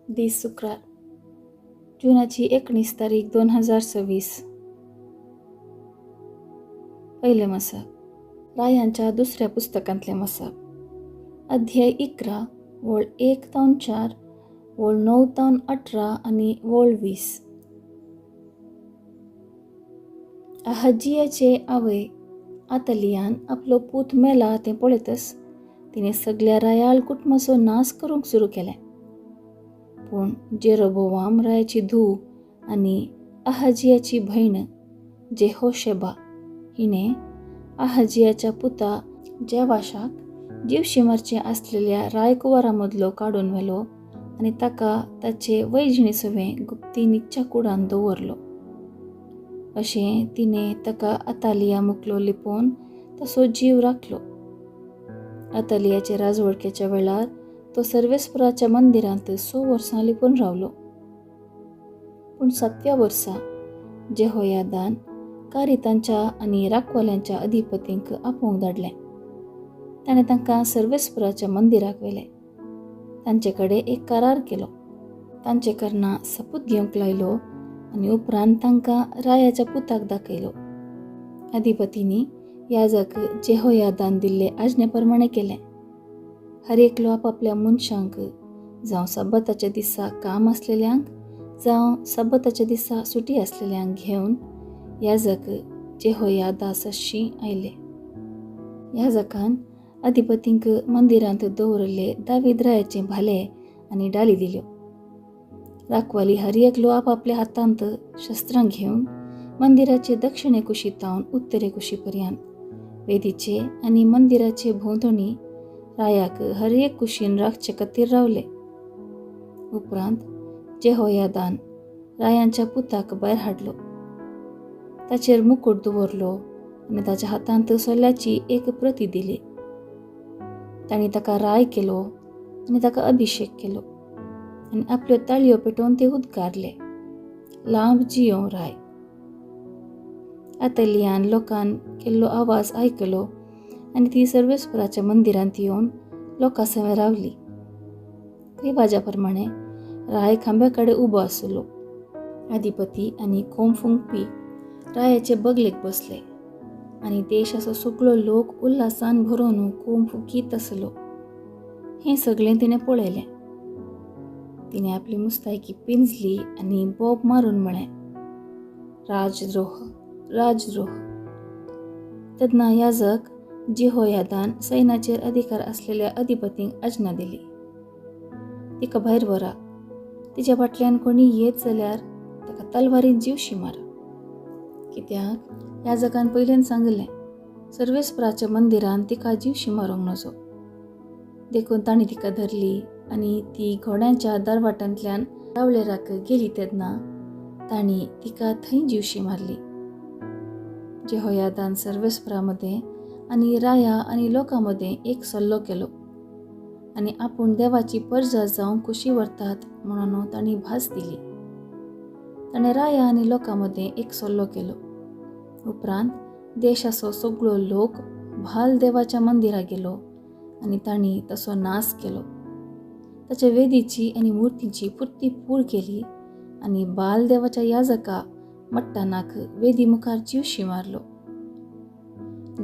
दीस शुक्रार जुनाची 19 तारीख 2026. पहिले मसक रायांच्या दुसऱ्या पुस्तकांतले मसक अध्याय 11 वोळ 1 तावन 4 वोळ 9 तावन 18 आनी वोळ 20. अहजियाचे आवय आतलियान आपलो पूत मेला तें पळयतच तिने सगळ्या रायाळ कुटुंबाचो नाश करूंक सुरू केलें. पूण जेरोबोआम रायाची धूव आनी अहजियाची भयण जेहोशेबा हिने अहजियाच्या पुता जेवाशाक जीवशिमारचे आसलेल्या रायकुवारामदलो काडून व्हेलो आनी ताका ताचे वैजणी सवें गुप्ती निच्या कुडान दवरलो. अशें तिने ताका अतालिया मुखलो लिपोवन तसो जीव राखलो. अतालियाचे राजवळकेच्या वेळार तो सर्वेस्पराच्या मंदिरांत 6 वर्सां लिपून रावलो. पूण 7व्या वर्सा जेहोयादान कारितांच्या आनी राखवाल्यांच्या अधिपतींक आपोवंक धाडलें. ताणें तांकां सर्वेस्पराच्या मंदिराक व्हेलें. तांचे कडेन एक करार केलो. तांचे कर्णां सपूत घेवंक लायलो आनी उपरांत तांकां रायाच्या पुताक दाखयलो. अधिपतींनी याजक जेहोयादान दिल्ले आज्ञे प्रमाणें केलें. हर एकलो आपापल्या मनशांक जावं सब्बताच्या दिसा काम आसलेल्यांक जावं सब्बताच्या दिसा सुटी आसलेल्यांक घेवन याजक जेहोयादा सशी आयले. याजकान अधिपतींक मंदिरांत दवरले दावीद रायाचें भाले आनी डाली दिल्यो. राखवाली हर एकलो आपापल्या हातांत शस्त्रां घेवन मंदिराचे दक्षिणे कुशीतावन उत्तरे कुशीपर्यंत वेदीचे आनी मंदिराचे भोंवतणी रायाक हर एक कुशीन राखचे खातीर रावले. उपरांत जेहोयादान रायांच्या पुताक भायर हाडलो. ताचेर मुकुट दवरलो आनी ताच्या हातांत सोल्याची एक प्रती दिली. तांणी ताका राय केलो आनी ताका अभिषेक केलो आनी आपल्यो ताळयो पेटोवन ते उद्गारले, लांब जियो राय. अतलियान लोकान केल्लो आवाज आयकलो आनी ती सर्वेस्पराच्या मंदिरांत येवन लोकां सवें रावली. रिवाजा प्रमाणें राय खांब्या कडेन उबो आसलो. अधिपती आनी कोंब फुंकपी रायाचे बगलेक बसले आनी देशाचो सगळो लोक उल्हासान भरोवन कोंब फुकीत आसलो. हें सगळें तिणें पळयलें. तिणें आपली मुस्तायकी पिंजली आनी बोब मारून म्हळें, राजद्रोह, राजद्रोह. तेन्ना याजक जेहोयादान सैन्याचेर अधिकार आसलेल्या अधिपतींक आज्ञा दिली, तिका भायर व्हरा. तिच्या फाटल्यान कोणी येत जाल्यार ताका तलवारीन जीवशी मारा. कित्याक याजकान पयलें सांगलें, सर्वेस्पराच्या मंदिरान तिका जीवशी मारूंक नजो. देखून तांणी तिका धरली आनी ती घोड्यांच्या दारवाटांतल्यान रावळेराक गेली तेन्ना तांणी तिका थंय जीवशी मारली. जेहोयादान सर्वेस्परा मदें आनी राया आनी लोकां मदें एक सल्लो केलो आनी आपूण देवाची परजा जावं कुशी व्हरतात म्हणून तांणी भास दिली. ताणें राया आनी लोकां मदें एक सल्लो केलो. उपरांत देशाचो सगळो लोक भाल देवाच्या मंदिराक गेलो आनी तांणी तसो नाश केलो. ताच्या वेदीची आनी मुर्तीची पुर्ती पूळ केली आनी बाल देवाच्या याजका मट्टानाक वेदी मुखार जीवशी मारलो.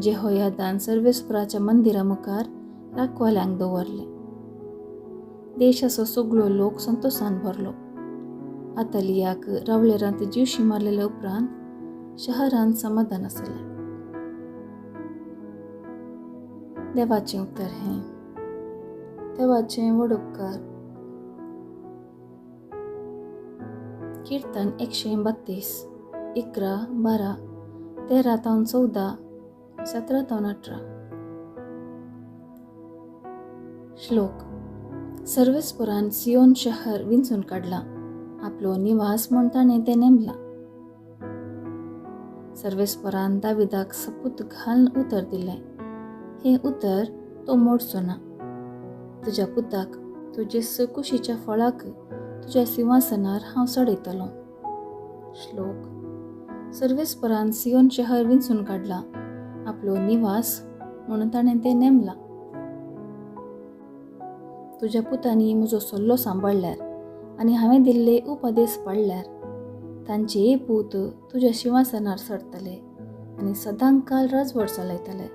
जेहोयादान सर्वेस्पराच्या मंदिरा मुखार राखवाल्यांक दवरले. देशाचो सगळो लोक संतोषान भरलो. अतलियाक रावळेरांत जीवशी मारलेल्या उपरांत शहरांत समाधान आसलें. देवाचें उतर हें. देवाचें व्हड उपकार. कीर्तन 132 11, 12, 13 तावन 14, 17 तावन 18. श्लोक. सर्वेस्परान सियोन शहर विंचून काडला. आपलो निवास म्हूण ताणें तें नेमला. सर्वेस्परान दाविदाक सपूत घालन उतर दिलें. हें उतर तो मोडचो ना. तुज्या पुताक तुजे कुशीच्या फळाक तुज्या सिंहासनार हांव चडयतलों. श्लोक. सर्वेस्परान सियोन शहर विंचून काडला. आपलो निवास म्हणून ताणें तें नेमला. तुज्या पुतांनी म्हजो सल्लो सांबाळल्यार आनी हांवें दिल्ले उपदेश पाळल्यार तांचे पूत तुज्या शिंवासनार सरतले आनी सदांच काल राजवट चलयतले.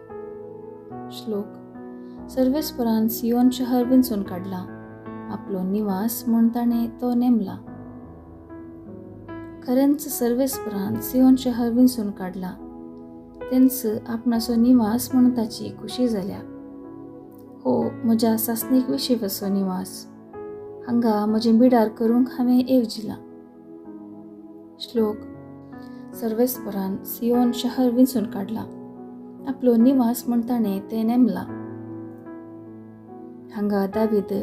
श्लोक. सर्वेस्परान सियोन शहर विंचून काडला, आपलो निवास म्हूण ताणें तो नेमला. खरेंच सर्वेस्परान सियोन शहर विंचून काडला, तेंच आपणाचो निवास म्हूण ताची खुशी जाल्या. हो म्हज्या सासणीक विशीवचो निवास, हांगा म्हजें बिडार करूंक हांवें येवजिलां. श्लोक. सर्वेस्परान सियोन शहर विंचून काडला, आपलो निवास म्हूण ताणें तें नेमला. हांगा दावीद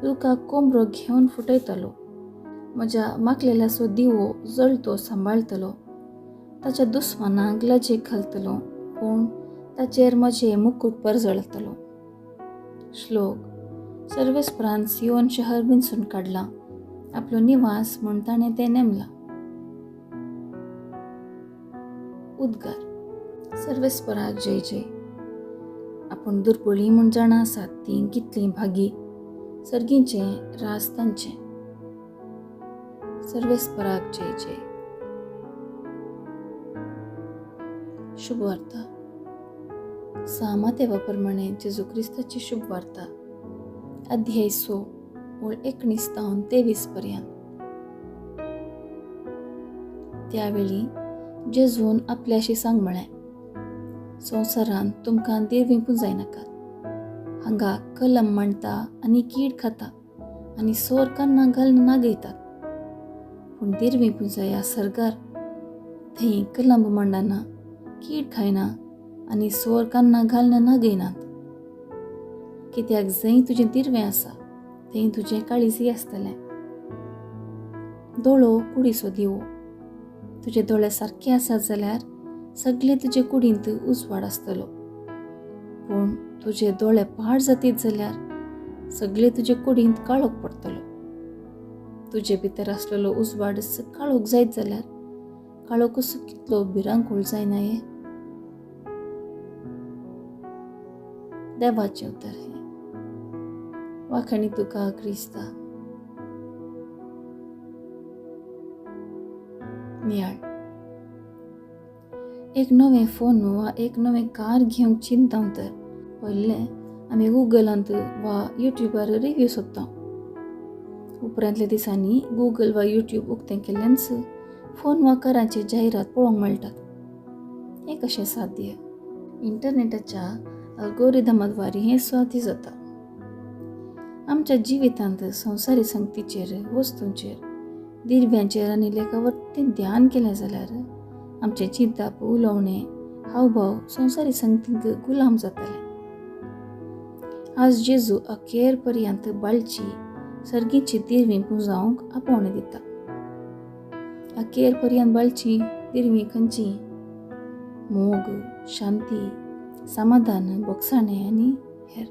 रुखाक कोंबरो घेवन फुटयतलो, म्हज्या माकलेल्याचो दिवो जळतो सांबाळतलो, ताच्या दुस्मानांक लजेक घालतलो, पूण ताचेर म्हजें मुकुट परजळतलो. श्लोक. सर्वेस्परान सियोन शहर विंचून काडला, आपलो निवास म्हूण ताणें तें नेमला. उद्गार. सर्वेस्पराक जय जय. आपूण दुर्बळी म्हूण जाणां आसात तीं कितलीं भागी, सर्गीचें रास तांचें. सर्वेस्पराक जय जय. शुभ वार्ता. सामातेवा प्रमाणे जेजू क्रिस्ताची शुभ वार्ता, अध्याय 6 मूळ 19 ते 23 पर्यंत. त्यावेळी जेजून आपल्याशी सांग म्हळें, संवसारांत तुमकां दिरवीं पुंजाय नाकात. हांगा कलम मांडटा आनी कीड खाता आनी सोर कान्नां घालून नागयतात. पूण दिरवीं पुंजया सरगार, थंय कलंब मांडना, कीड खायना आनी सोर कान्नां घालून नागयनात. कित्याक जंय तुजें दिरवें आसा थंय तुजें काळीजय आसतलें. दोळो कुडीचो दिवो. तुजे दोळे सारके आसात जाल्यार सगळे तुजे कुडींत उजवाड आसतलो. पूण तुजे दोळे पाड जातीत जाल्यार सगळे तुजे कुडींत काळोख पडटलो. तुजे भितर आसलेलो उजवाड काळोख जायत जाल्यार काळोख असो कितलो भिरांकूळ जायना. देवाचें उतर हें. वाखणी तुका क्रिस्ता. नियाळ. एक नवें फोन वा एक नवें कार घेवंक चिंतां तर पयलें आमी गुगलांत वा युट्यूबार रिव्ह्यू सोदता. उपरांतल्या दिसांनी गुगल वा युट्यूब उक्तें केल्ल्यानच फोन वा कारांचे जायरात पळोवंक मेळटात. हें कशें साध्य? इंटरनेटाच्या अल्गोरिदमाद्वारे हें साध्य जाता. आमच्या जिवितांत संवसारी संगतीचेर, वस्तूंचेर, दिरव्यांचेर आनी लेखावटीन ध्यान केलें जाल्यार आमचे चिंतप, उलोवणें, हावभाव संवसारी संगतींक गुलाम जातले. आज जेजू अखेर पर्यंत बाळची सर्गीची दिरवीं पुंजावंक आपोवणें दिता. अखेर पर्यंत बाळची दिरवीं खंयची? मोग, शांती, समाधान, बोगसाणें आनी हेर.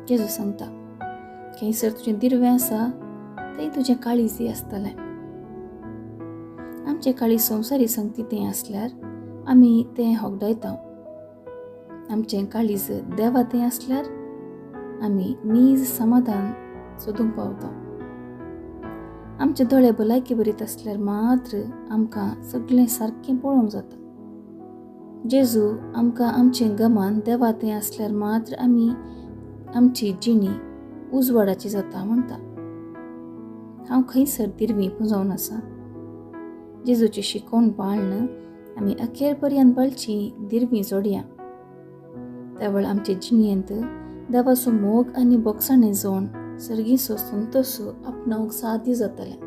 जेजू सांगता, खंयसर तुजें दिरवें आसा थंय तुजें काळीजय आसतलें. आमचें काळीज संवसारी संगतींत आसल्यार आमी तें होगडायता. आमचें काळीज देवांत आसल्यार आमी नीज समाधान सोदूंक पावता. आमचे दोळे भलायकी बरीत आसल्यार मात्र आमकां सगळें सारकें पळोवंक जाता. जेजू आमकां आमचें गमान देवांत आसल्यार मात्र आमी आमची जिणी उजवाडाची जाता म्हणटा. हांव खंयसर दिरवीं पुंजावन आसा. जेजूची शिकवण पाळन आमी अखेर पर्यंत बाळची दिरवीं जोडया. त्या आमचे जिणयेंत देवाचो मोग आनी बोगसाणें जोड सर्गीचो संतोश आपणावंक साध्य जातलें.